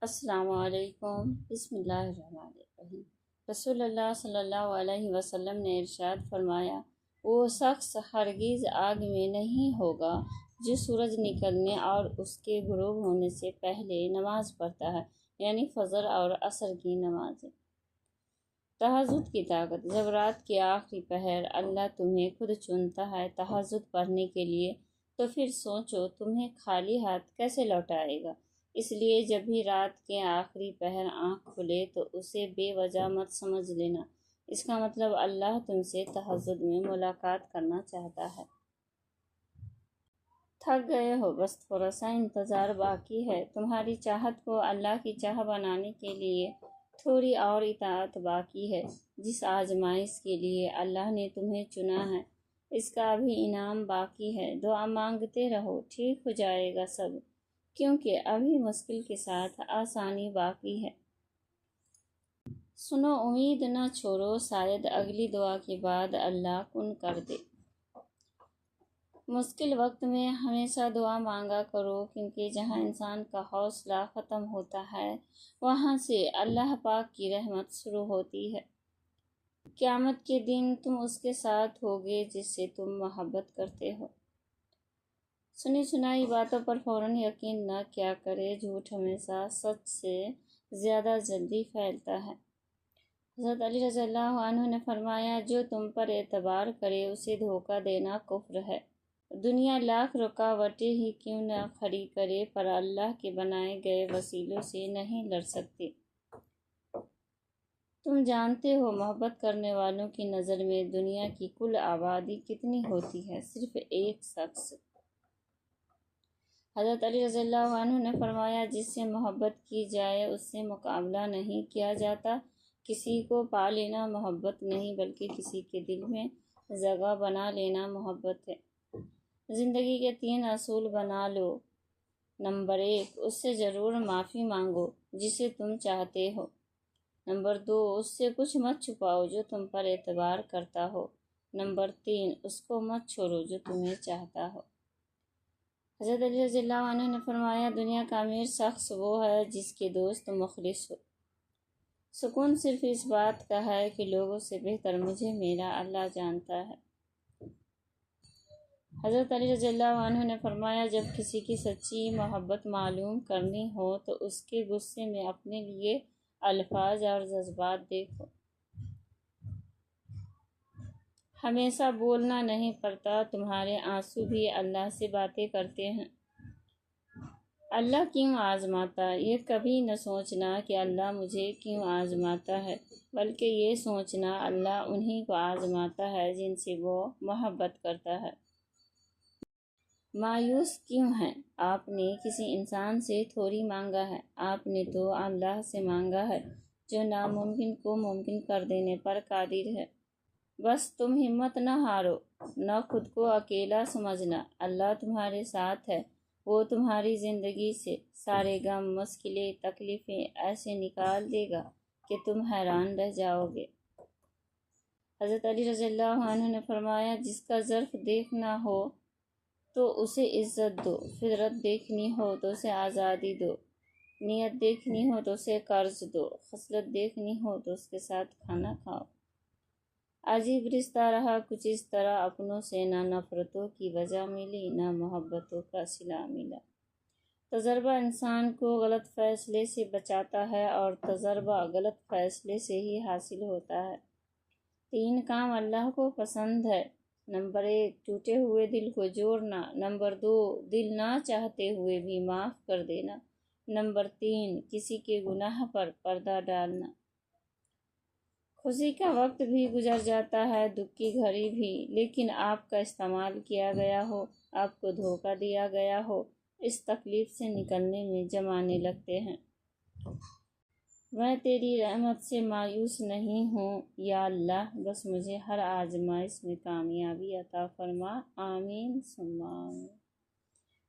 السلام علیکم۔ بسم اللہ الرحمن الرحیم۔ رسول اللہ صلی اللہ علیہ وسلم نے ارشاد فرمایا، وہ شخص ہرگز آگ میں نہیں ہوگا جو سورج نکلنے اور اس کے غروب ہونے سے پہلے نماز پڑھتا ہے، یعنی فجر اور عصر کی نماز۔ تہجد کی طاقت۔ جب رات کے آخری پہر اللہ تمہیں خود چنتا ہے تہجد پڑھنے کے لیے، تو پھر سوچو تمہیں خالی ہاتھ کیسے لوٹائے گا۔ اس لیے جب بھی رات کے آخری پہر آنکھ کھلے تو اسے بے وجہ مت سمجھ لینا، اس کا مطلب اللہ تم سے تہجد میں ملاقات کرنا چاہتا ہے۔ تھک گئے ہو، بس تھوڑا سا انتظار باقی ہے۔ تمہاری چاہت کو اللہ کی چاہ بنانے کے لیے تھوڑی اور اطاعت باقی ہے۔ جس آزمائش کے لیے اللہ نے تمہیں چنا ہے، اس کا ابھی انعام باقی ہے۔ دعا مانگتے رہو، ٹھیک ہو جائے گا سب، کیونکہ ابھی مشکل کے ساتھ آسانی باقی ہے۔ سنو، امید نہ چھوڑو، شاید اگلی دعا کے بعد اللہ کن کر دے۔ مشکل وقت میں ہمیشہ دعا مانگا کرو، کیونکہ جہاں انسان کا حوصلہ ختم ہوتا ہے وہاں سے اللہ پاک کی رحمت شروع ہوتی ہے۔ قیامت کے دن تم اس کے ساتھ ہوگے جس سے تم محبت کرتے ہو۔ سنی سنائی باتوں پر فوراً یقین نہ کیا کرے، جھوٹ ہمیشہ سچ سے زیادہ جلدی پھیلتا ہے۔ حضرت علی رضی اللہ عنہ نے فرمایا، جو تم پر اعتبار کرے اسے دھوکہ دینا کفر ہے۔ دنیا لاکھ رکاوٹیں ہی کیوں نہ کھڑی کرے، پر اللہ کے بنائے گئے وسیلوں سے نہیں لڑ سکتی۔ تم جانتے ہو محبت کرنے والوں کی نظر میں دنیا کی کل آبادی کتنی ہوتی ہے؟ صرف ایک شخص۔ حضرت علی رضی اللہ عنہ نے فرمایا، جس سے محبت کی جائے اس سے مقابلہ نہیں کیا جاتا۔ کسی کو پا لینا محبت نہیں، بلکہ کسی کے دل میں جگہ بنا لینا محبت ہے۔ زندگی کے 3 اصول بنا لو۔ نمبر 1، اس سے ضرور معافی مانگو جسے تم چاہتے ہو۔ نمبر 2، اس سے کچھ مت چھپاؤ جو تم پر اعتبار کرتا ہو۔ نمبر 3، اس کو مت چھوڑو جو تمہیں چاہتا ہو۔ حضرت علی رضی اللہ عنہ نے فرمایا، دنیا کا امیر شخص وہ ہے جس کے دوست مخلص ہو۔ سکون صرف اس بات کا ہے کہ لوگوں سے بہتر مجھے میرا اللہ جانتا ہے۔ حضرت علی رضی اللہ عنہ نے فرمایا، جب کسی کی سچی محبت معلوم کرنی ہو تو اس کے غصے میں اپنے لیے الفاظ اور جذبات دیکھو۔ ہمیشہ بولنا نہیں پڑتا، تمہارے آنسو بھی اللہ سے باتیں کرتے ہیں۔ اللہ کیوں آزماتا؟ یہ کبھی نہ سوچنا کہ اللہ مجھے کیوں آزماتا ہے، بلکہ یہ سوچنا اللہ انہی کو آزماتا ہے جن سے وہ محبت کرتا ہے۔ مایوس کیوں ہیں؟ آپ نے کسی انسان سے تھوڑی مانگا ہے، آپ نے تو اللہ سے مانگا ہے جو ناممکن کو ممکن کر دینے پر قادر ہے۔ بس تم ہمت نہ ہارو، نہ خود کو اکیلا سمجھنا، اللہ تمہارے ساتھ ہے۔ وہ تمہاری زندگی سے سارے غم، مشکلیں، تکلیفیں ایسے نکال دے گا کہ تم حیران رہ جاؤ گے۔ حضرت علی رضی اللہ عنہ نے فرمایا، جس کا ظرف دیکھنا ہو تو اسے عزت دو، فطرت دیکھنی ہو تو اسے آزادی دو، نیت دیکھنی ہو تو اسے قرض دو، خصلت دیکھنی ہو تو اس کے ساتھ کھانا کھاؤ۔ عجیب رشتہ رہا کچھ اس طرح، اپنوں سے نہ نفرتوں کی وجہ ملی نہ محبتوں کا صلہ ملا۔ تجربہ انسان کو غلط فیصلے سے بچاتا ہے، اور تجربہ غلط فیصلے سے ہی حاصل ہوتا ہے۔ 3 کام اللہ کو پسند ہے۔ نمبر 1، ٹوٹے ہوئے دل کو جوڑنا۔ نمبر 2، دل نہ چاہتے ہوئے بھی معاف کر دینا۔ نمبر 3، کسی کے گناہ پر پردہ ڈالنا۔ خوشی کا وقت بھی گزر جاتا ہے، دکھ کی گھڑی بھی، لیکن آپ کا استعمال کیا گیا ہو، آپ کو دھوکہ دیا گیا ہو، اس تکلیف سے نکلنے میں زمانے لگتے ہیں۔ میں تیری رحمت سے مایوس نہیں ہوں یا اللہ، بس مجھے ہر آزمائش میں کامیابی عطا فرما، آمین ثم آمین۔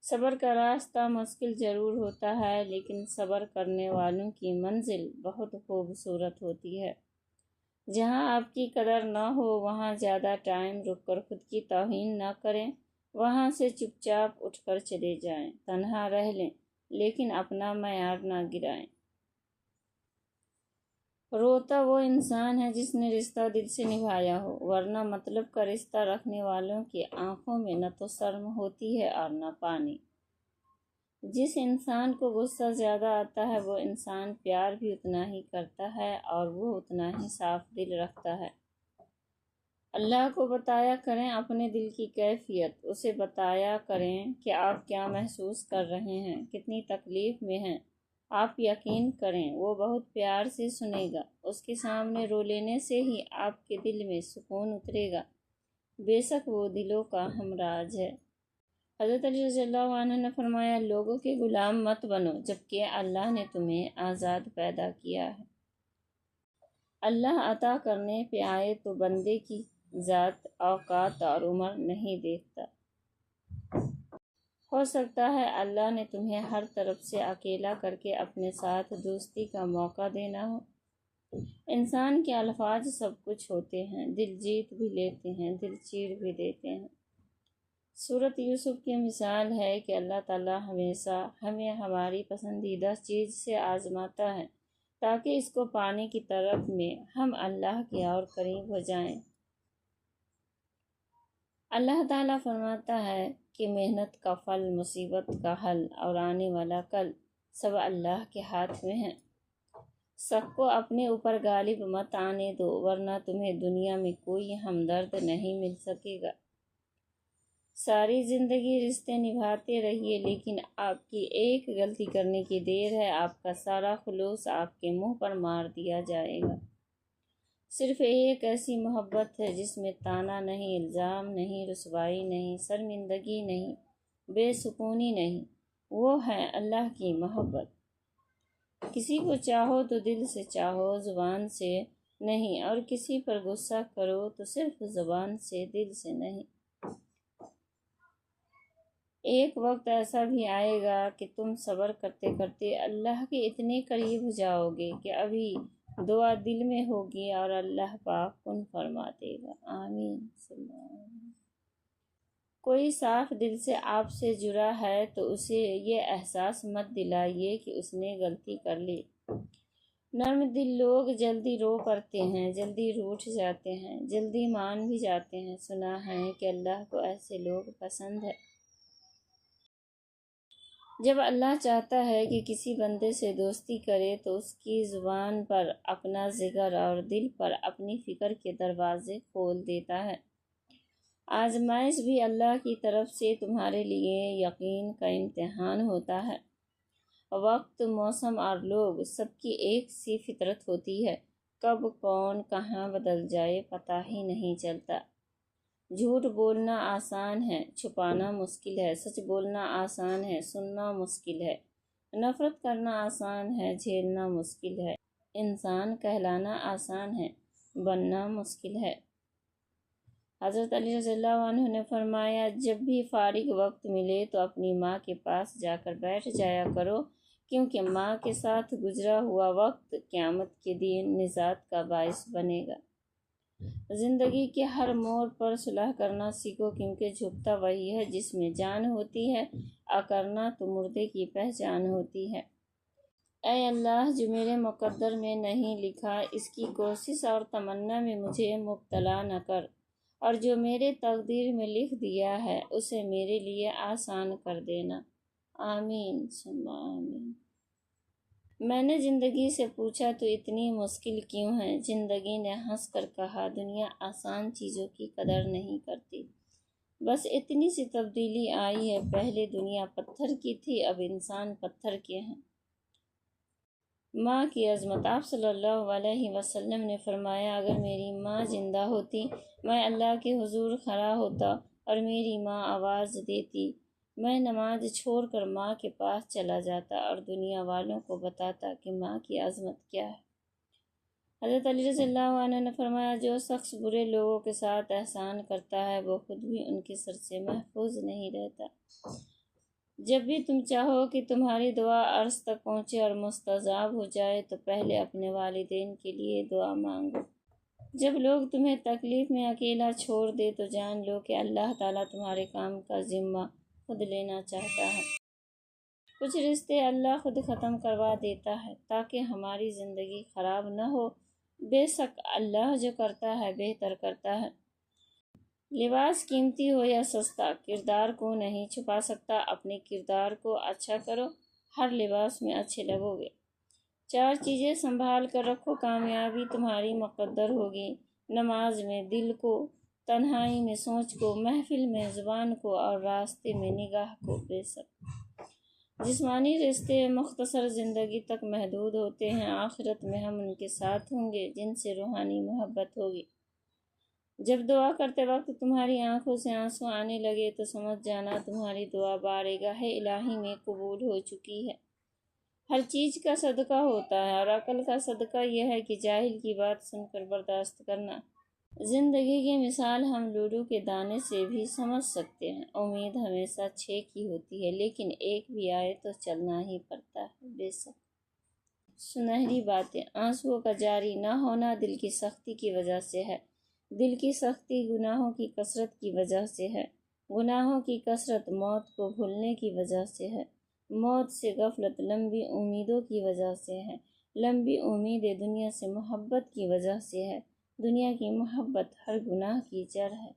صبر کا راستہ مشکل ضرور ہوتا ہے، لیکن صبر کرنے والوں کی منزل بہت خوبصورت ہوتی ہے۔ جہاں آپ کی قدر نہ ہو وہاں زیادہ ٹائم رک کر خود کی توہین نہ کریں، وہاں سے چپ چاپ اٹھ کر چلے جائیں، تنہا رہ لیں لیکن اپنا معیار نہ گرائیں۔ روتا وہ انسان ہے جس نے رشتہ دل سے نبھایا ہو، ورنہ مطلب کا رشتہ رکھنے والوں کی آنکھوں میں نہ تو شرم ہوتی ہے اور نہ پانی۔ جس انسان کو غصہ زیادہ آتا ہے وہ انسان پیار بھی اتنا ہی کرتا ہے اور وہ اتنا ہی صاف دل رکھتا ہے۔ اللہ کو بتایا کریں اپنے دل کی کیفیت، اسے بتایا کریں کہ آپ کیا محسوس کر رہے ہیں، کتنی تکلیف میں ہیں۔ آپ یقین کریں وہ بہت پیار سے سنے گا، اس کے سامنے رو لینے سے ہی آپ کے دل میں سکون اترے گا، بے شک وہ دلوں کا ہمراج ہے۔ حضرت علی رضی اللہ عنہ نے فرمایا، لوگوں کے غلام مت بنو جبکہ اللہ نے تمہیں آزاد پیدا کیا ہے۔ اللہ عطا کرنے پہ آئے تو بندے کی ذات، اوقات اور عمر نہیں دیکھتا۔ ہو سکتا ہے اللہ نے تمہیں ہر طرف سے اکیلا کر کے اپنے ساتھ دوستی کا موقع دینا ہو۔ انسان کے الفاظ سب کچھ ہوتے ہیں، دل جیت بھی لیتے ہیں، دل چیر بھی دیتے ہیں۔ سورۃ یوسف کی مثال ہے کہ اللہ تعالیٰ ہمیشہ ہمیں ہماری پسندیدہ چیز سے آزماتا ہے تاکہ اس کو پانے کی طلب میں ہم اللہ کے اور قریب ہو جائیں۔ اللہ تعالیٰ فرماتا ہے کہ محنت کا پھل، مصیبت کا حل اور آنے والا کل سب اللہ کے ہاتھ میں ہے۔ شک کو اپنے اوپر غالب مت آنے دو ورنہ تمہیں دنیا میں کوئی ہمدرد نہیں مل سکے گا۔ ساری زندگی رشتے نبھاتے رہیے لیکن آپ کی ایک غلطی کرنے کی دیر ہے، آپ کا سارا خلوص آپ کے منہ پر مار دیا جائے گا۔ صرف ایک ایسی محبت ہے جس میں طعنہ نہیں، الزام نہیں، رسوائی نہیں، شرمندگی نہیں، بے سکونی نہیں، وہ ہے اللہ کی محبت۔ کسی کو چاہو تو دل سے چاہو، زبان سے نہیں، اور کسی پر غصہ کرو تو صرف زبان سے، دل سے نہیں۔ ایک وقت ایسا بھی آئے گا کہ تم صبر کرتے کرتے اللہ کے اتنے قریب ہو جاؤ گے کہ ابھی دعا دل میں ہوگی اور اللہ پاک کن فرما دے گا۔ آمین۔ صلی اللہ علیہ وسلم۔ کوئی صاف دل سے آپ سے جڑا ہے تو اسے یہ احساس مت دلائیے کہ اس نے غلطی کر لی۔ نرم دل لوگ جلدی رو پڑتے ہیں، جلدی روٹھ جاتے ہیں، جلدی مان بھی جاتے ہیں۔ سنا ہے کہ اللہ کو ایسے لوگ پسند ہے۔ جب اللہ چاہتا ہے کہ کسی بندے سے دوستی کرے تو اس کی زبان پر اپنا ذکر اور دل پر اپنی فکر کے دروازے کھول دیتا ہے۔ آزمائش بھی اللہ کی طرف سے تمہارے لیے یقین کا امتحان ہوتا ہے۔ وقت، موسم اور لوگ سب کی ایک سی فطرت ہوتی ہے، کب کون کہاں بدل جائے پتہ ہی نہیں چلتا۔ جھوٹ بولنا آسان ہے، چھپانا مشکل ہے، سچ بولنا آسان ہے، سننا مشکل ہے، نفرت کرنا آسان ہے، جھیلنا مشکل ہے، انسان کہلانا آسان ہے، بننا مشکل ہے۔ حضرت علی رضی اللہ عنہ نے فرمایا، جب بھی فارغ وقت ملے تو اپنی ماں کے پاس جا کر بیٹھ جایا کرو، کیونکہ ماں کے ساتھ گزرا ہوا وقت قیامت کے دن نجات کا باعث بنے گا۔ زندگی کے ہر موڑ پر صلح کرنا سیکھو، کیونکہ جھکتا وہی ہے جس میں جان ہوتی ہے، اکرنا تو مردے کی پہچان ہوتی ہے۔ اے اللہ، جو میرے مقدر میں نہیں لکھا اس کی کوشش اور تمنا میں مجھے مبتلا نہ کر، اور جو میرے تقدیر میں لکھ دیا ہے اسے میرے لیے آسان کر دینا۔ آمین ثم آمین۔ میں نے زندگی سے پوچھا تو اتنی مشکل کیوں ہے؟ زندگی نے ہنس کر کہا، دنیا آسان چیزوں کی قدر نہیں کرتی، بس اتنی سی تبدیلی آئی ہے، پہلے دنیا پتھر کی تھی، اب انسان پتھر کے ہیں۔ ماں کی عظمت۔ آپ صلی اللہ علیہ وسلم نے فرمایا، اگر میری ماں زندہ ہوتی، میں اللہ کے حضور کھڑا ہوتا اور میری ماں آواز دیتی، میں نماز چھوڑ کر ماں کے پاس چلا جاتا اور دنیا والوں کو بتاتا کہ ماں کی عظمت کیا ہے۔ حضرت علی رضی اللہ عنہ نے فرمایا، جو شخص برے لوگوں کے ساتھ احسان کرتا ہے وہ خود بھی ان کے سر سے محفوظ نہیں رہتا۔ جب بھی تم چاہو کہ تمہاری دعا عرش تک پہنچے اور مستجاب ہو جائے تو پہلے اپنے والدین کے لیے دعا مانگو۔ جب لوگ تمہیں تکلیف میں اکیلا چھوڑ دے تو جان لو کہ اللہ تعالیٰ تمہارے کام کا ذمہ خود لینا چاہتا ہے۔ کچھ رشتے اللہ خود ختم کروا دیتا ہے تاکہ ہماری زندگی خراب نہ ہو۔ بے شک اللہ جو کرتا ہے بہتر کرتا ہے۔ لباس قیمتی ہو یا سستا کردار کو نہیں چھپا سکتا۔ اپنے کردار کو اچھا کرو، ہر لباس میں اچھے لگو گے۔ 4 چیزیں سنبھال کر رکھو، کامیابی تمہاری مقدر ہوگی۔ نماز میں دل کو، تنہائی میں سوچ کو، محفل میں زبان کو اور راستے میں نگاہ کو۔ بے شک جسمانی رشتے مختصر زندگی تک محدود ہوتے ہیں، آخرت میں ہم ان کے ساتھ ہوں گے جن سے روحانی محبت ہوگی۔ جب دعا کرتے وقت تمہاری آنکھوں سے آنسو آنے لگے تو سمجھ جانا تمہاری دعا بارگاہ الہی میں قبول ہو چکی ہے۔ ہر چیز کا صدقہ ہوتا ہے اور عقل کا صدقہ یہ ہے کہ جاہل کی بات سن کر برداشت کرنا۔ زندگی کی مثال ہم لوڈو کے دانے سے بھی سمجھ سکتے ہیں۔ امید ہمیشہ 6 کی ہوتی ہے لیکن 1 بھی آئے تو چلنا ہی پڑتا ہے۔ بے شک سنہری باتیں، آنسوؤں کا جاری نہ ہونا دل کی سختی کی وجہ سے ہے۔ دل کی سختی گناہوں کی کثرت کی وجہ سے ہے۔ گناہوں کی کثرت موت کو بھولنے کی وجہ سے ہے۔ موت سے غفلت لمبی امیدوں کی وجہ سے ہے۔ لمبی امیدیں دنیا سے محبت کی وجہ سے ہے۔ دنیا کی محبت ہر گناہ کی جڑ ہے۔